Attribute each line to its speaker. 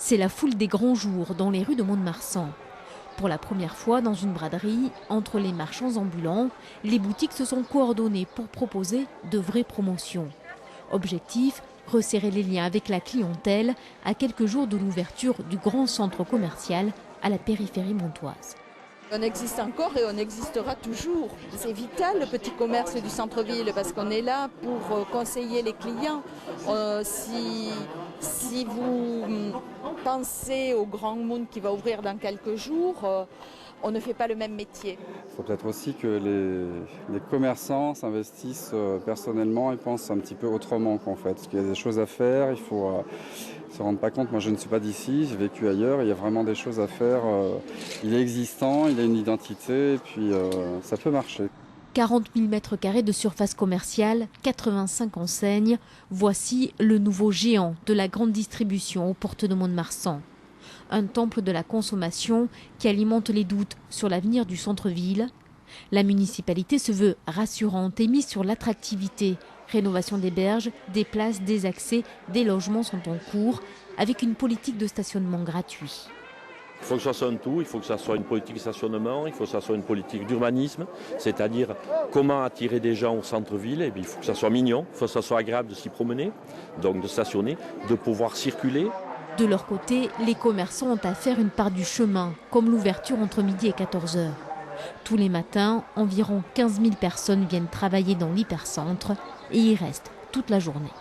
Speaker 1: C'est la foule des grands jours dans les rues de Mont-de-Marsan. Pour la première fois dans une braderie, entre les marchands ambulants, les boutiques se sont coordonnées pour proposer de vraies promotions. Objectif, resserrer les liens avec la clientèle à quelques jours de l'ouverture du grand centre commercial à la périphérie montoise.
Speaker 2: On existe encore et on existera toujours. C'est vital le petit commerce du centre-ville parce qu'on est là pour conseiller les clients. Si vous pensez au grand monde qui va ouvrir dans quelques jours, on ne fait pas le même métier.
Speaker 3: Il faut peut-être aussi que les commerçants s'investissent personnellement et pensent un petit peu autrement qu'en fait. Parce qu'il y a des choses à faire, il faut se rendre pas compte. Moi je ne suis pas d'ici, j'ai vécu ailleurs, il y a vraiment des choses à faire. Il est existant, il a une identité et puis ça peut marcher.
Speaker 1: 40 000 m² de surface commerciale, 85 enseignes, voici le nouveau géant de la grande distribution aux portes de Mont-de-Marsan. Un temple de la consommation qui alimente les doutes sur l'avenir du centre-ville. La municipalité se veut rassurante et mise sur l'attractivité. Rénovation des berges, des places, des accès, des logements sont en cours avec une politique de stationnement gratuit.
Speaker 4: Il faut que ça soit un tout, il faut que ça soit une politique de stationnement, il faut que ça soit une politique d'urbanisme, c'est-à-dire comment attirer des gens au centre-ville. Et puis, il faut que ça soit mignon, il faut que ça soit agréable de s'y promener, donc de stationner, de pouvoir circuler.
Speaker 1: De leur côté, les commerçants ont à faire une part du chemin, comme l'ouverture entre midi et 14 h. Tous les matins, environ 15 000 personnes viennent travailler dans l'hypercentre et y restent toute la journée.